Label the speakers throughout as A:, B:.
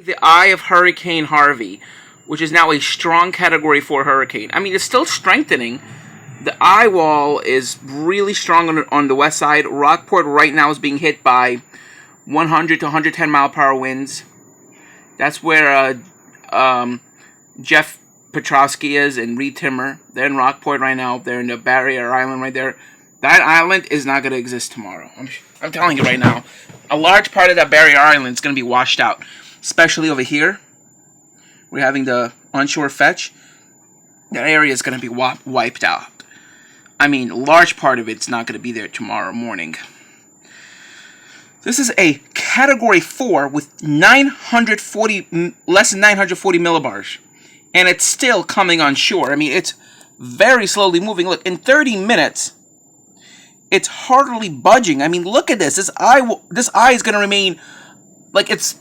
A: The eye of Hurricane Harvey, which is now a strong Category 4 hurricane. I mean, it's still strengthening. The eye wall is really strong on the west side. Rockport right now is being hit by 100 to 110 mile per hour winds. That's where Jeff Petrosky is and Reed Timmer. They're in Rockport right now. They're in the barrier island right there. That island is not going to exist tomorrow. I'm telling you right now. A large part of that barrier island is going to be washed out. Especially over here. We're having the onshore fetch. That area is going to be wiped out. I mean, a large part of it's not going to be there tomorrow morning. This is a Category 4 with less than 940 millibars. And it's still coming on shore. I mean, it's very slowly moving. Look, in 30 minutes, it's hardly budging. I mean, look at this. This eye is going to remain like it's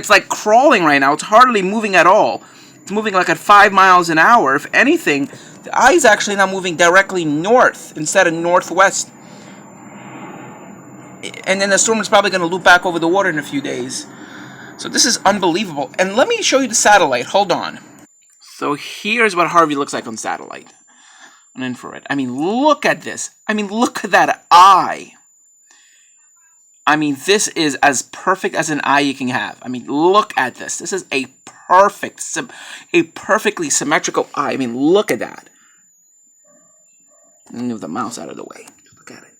A: like crawling right now. It's hardly moving at all. It's moving like at 5 miles an hour. If anything, the eye is actually now moving directly north instead of northwest. And then the storm is probably going to loop back over the water in a few days. So this is unbelievable. And let me show you the satellite. Hold on. So here's what Harvey looks like on satellite. On infrared. I mean, look at this. I mean, look at that eye. I mean, this is as perfect as an eye you can have. I mean, look at this. This is a perfectly symmetrical eye. I mean, look at that. Let me move the mouse out of the way. Look at it.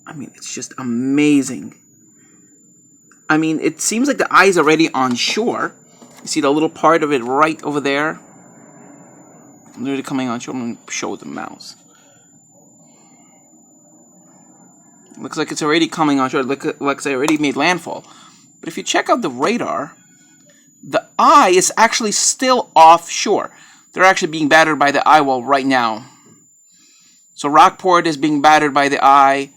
A: I mean, it's just amazing. I mean, it seems like the eye is already on shore. You see the little part of it right over there? Literally coming on shore. I'm going to show the mouse. Looks like it's already coming on shore. Looks like it already made landfall. But if you check out the radar, the eye is actually still offshore. They're actually being battered by the eye wall right now. So Rockport is being battered by the eye.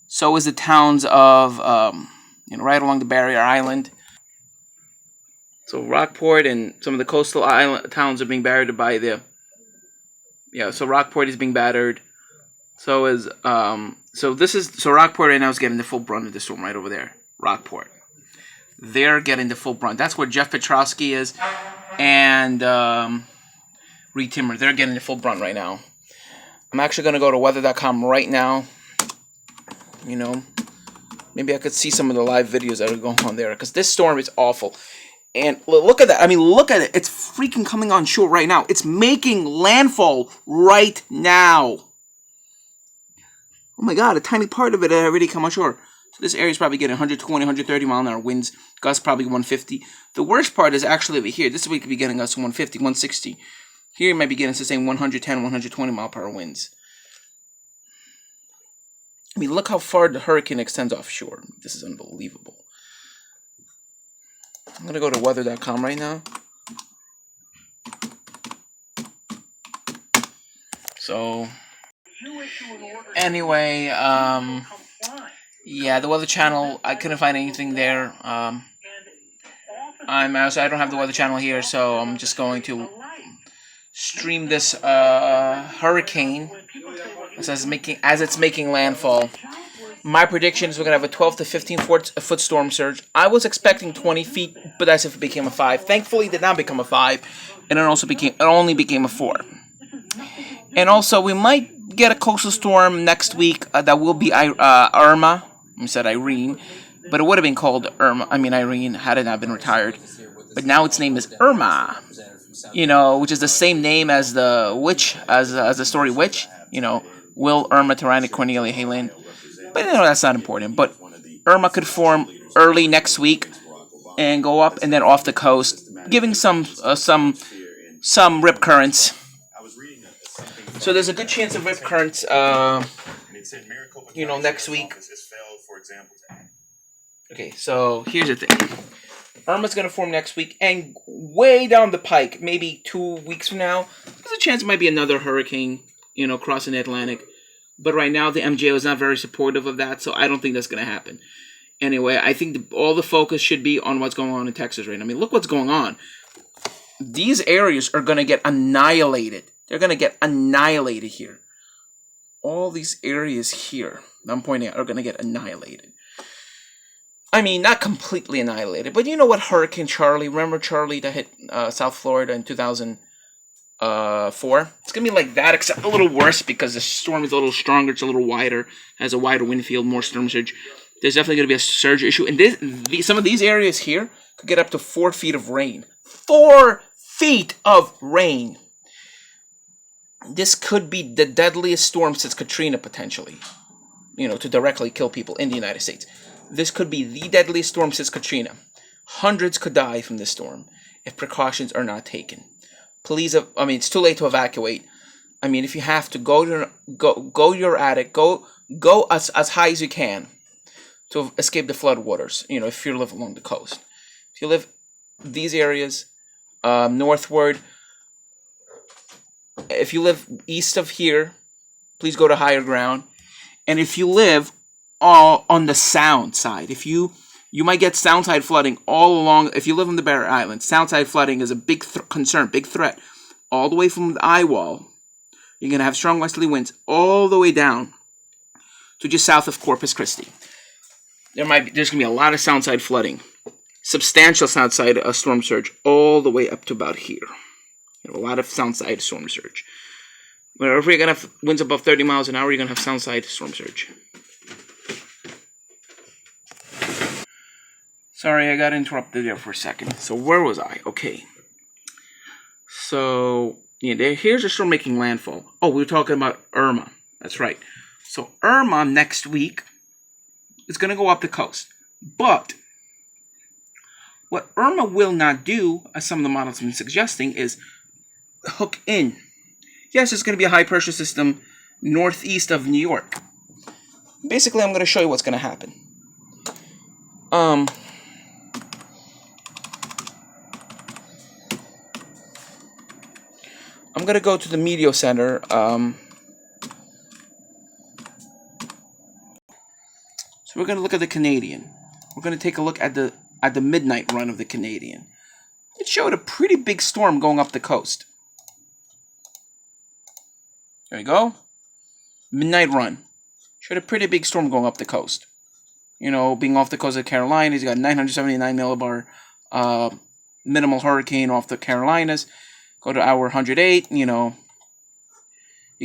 A: So is the towns of, right along the barrier island. So Rockport and some of the coastal island towns are being battered by the... so Rockport is being battered. So is... So Rockport right now is getting the full brunt of the storm right over there. Rockport. They're getting the full brunt. That's where Jeff Petrosky is and Reed Timmer. They're getting the full brunt right now. I'm actually going to go to weather.com right now. Maybe I could see some of the live videos that are going on there. Because this storm is awful. And look at that. I mean, look at it. It's freaking coming on shore right now. It's making landfall right now. Oh my God, a tiny part of it had already come on shore. So this area is probably getting 120, 130 mile an hour winds. Gusts probably 150. The worst part is actually over here. This is where we could be getting us 150, 160. Here you might be getting us the same 110, 120 mile per hour winds. I mean, look how far the hurricane extends offshore. This is unbelievable. I'm going to go to weather.com right now. So... Anyway, yeah, the Weather Channel, I couldn't find anything there. I don't have the Weather Channel here, so I'm just going to stream this hurricane as it's making landfall. My prediction is we're going to have a 12 to 15 foot storm surge. I was expecting 20 feet, but that's if it became a 5. Thankfully, it did not become a 5, and it only became a 4. And also, we might get a coastal storm next week that will be Irma. I said Irene, but it would have been called Irene had it not been retired. But now its name is Irma, which is the same name as the witch, as the story Witch. Will, Irma, Tyrannic, Cornelia, Helen. But that's not important. But Irma could form early next week and go up and then off the coast, giving some rip currents. So there's a good chance of rip currents, next week. Okay, so here's the thing. Irma's going to form next week, and way down the pike, maybe 2 weeks from now, there's a chance it might be another hurricane, crossing the Atlantic. But right now, the MJO is not very supportive of that, so I don't think that's going to happen. Anyway, I think all the focus should be on what's going on in Texas right now. I mean, look what's going on. These areas are going to get annihilated. They're going to get annihilated here. All these areas here, that I'm pointing out, are going to get annihilated. I mean, not completely annihilated, but you know what? Hurricane Charlie. Remember Charlie that hit South Florida in 2004? It's gonna be like that, except a little worse because the storm is a little stronger. It's a little wider, has a wider wind field, more storm surge. There's definitely gonna be a surge issue, and some of these areas here could get up to 4 feet of rain. 4 feet of rain. This could be the deadliest storm since Katrina, potentially. To directly kill people in the United States. This could be the deadliest storm since Katrina. Hundreds could die from this storm if precautions are not taken. Please, it's too late to evacuate. If you have to go to your attic, go as high as you can to escape the flood waters. If you live along the coast, if you live these areas, northward. If you live east of here, please go to higher ground. And if you live on the sound side, you might get sound side flooding all along. If you live on the Barrier Islands, sound side flooding is a big concern, big threat. All the way from the eye wall, you're going to have strong westerly winds all the way down to just south of Corpus Christi. There's going to be a lot of sound side flooding. Substantial sound side storm surge all the way up to about here. A lot of sound side storm surge. Whenever you're going to have winds above 30 miles an hour, you're going to have sound side storm surge. Sorry, I got interrupted there for a second. So where was I? Okay. So, here's a storm making landfall. Oh, we were talking about Irma. That's right. So Irma next week is going to go up the coast. But what Irma will not do, as some of the models have been suggesting, is hook in. Yes, it's going to be a high pressure system northeast of New York. Basically, I'm going to show you what's going to happen. I'm going to go to the Meteor Center. So we're going to look at the Canadian. We're going to take a look at the midnight run of the Canadian. It showed a pretty big storm going up the coast. There you go. Midnight run. Showed a pretty big storm going up the coast. Being off the coast of the Carolinas, you got 979 millibar minimal hurricane off the Carolinas. Go to hour 108, you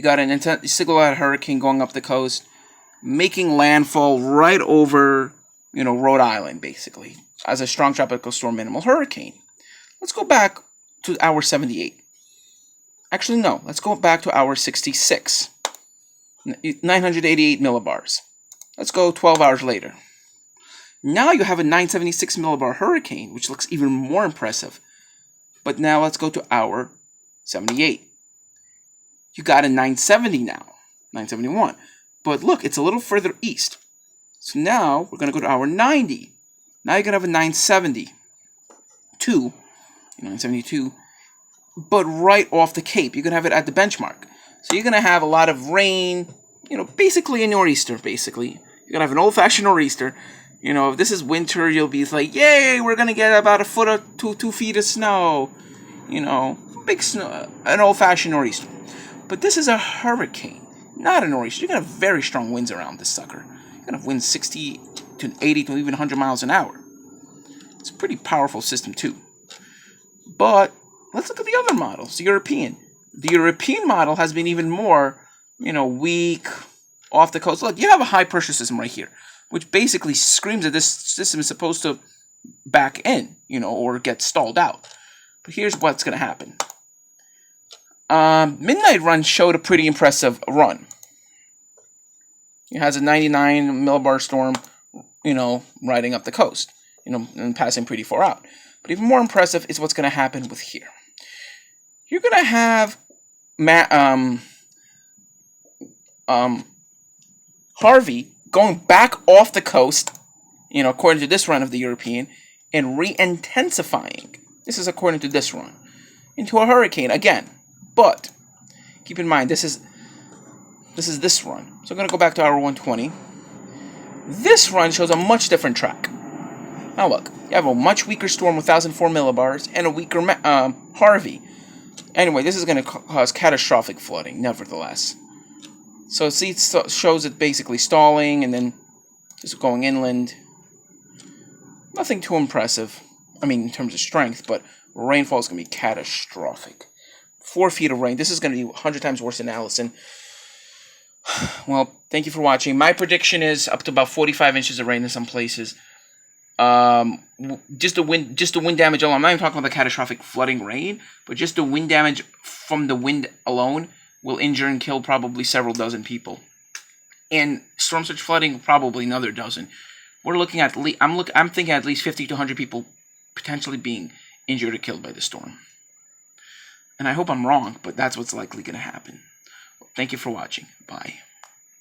A: got an intense single-out hurricane going up the coast, making landfall right over, Rhode Island, basically, as a strong tropical storm minimal hurricane. Let's go back to hour 78. Actually, no. Let's go back to hour 66. 988 millibars. Let's go 12 hours later. Now you have a 976 millibar hurricane, which looks even more impressive. But now let's go to hour 78. You got a 970 now. 971. But look, it's a little further east. So now we're going to go to hour 90. Now you're going to have a 972. 972. But right off the Cape. You're going to have it at the benchmark. So you're going to have a lot of rain. Basically a nor'easter, basically. You're going to have an old-fashioned nor'easter. If this is winter, you'll be like, yay, we're going to get about a foot or 2 feet of snow. Big snow, an old-fashioned nor'easter. But this is a hurricane, not a nor'easter. You're going to have very strong winds around this sucker. You're going to have winds 60 to 80 to even 100 miles an hour. It's a pretty powerful system, too. But let's look at the other models, the European. The European model has been even more, weak, off the coast. Look, you have a high-pressure system right here, which basically screams that this system is supposed to back in, or get stalled out. But here's what's going to happen. Midnight Run showed a pretty impressive run. It has a 99 millibar storm, riding up the coast, and passing pretty far out. But even more impressive is what's going to happen with here. You're going to have Harvey going back off the coast, according to this run of the European, and re-intensifying. This is according to this run. Into a hurricane again. But keep in mind, this is this run. So I'm going to go back to hour 120. This run shows a much different track. Now look, you have a much weaker storm with 1,004 millibars and a weaker Harvey. Anyway, this is going to cause catastrophic flooding, nevertheless. So see, it shows it basically stalling and then just going inland. Nothing too impressive. I mean, in terms of strength, but rainfall is going to be catastrophic. 4 feet of rain. This is going to be 100 times worse than Allison. Well, thank you for watching. My prediction is up to about 45 inches of rain in some places. Just the wind damage alone. I'm not even talking about the catastrophic flooding rain, but just the wind damage from the wind alone will injure and kill probably several dozen people. And storm surge flooding, probably another dozen. We're looking at I'm thinking at least 50 to 100 people potentially being injured or killed by the storm. And I hope I'm wrong, but that's what's likely going to happen. Thank you for watching. Bye.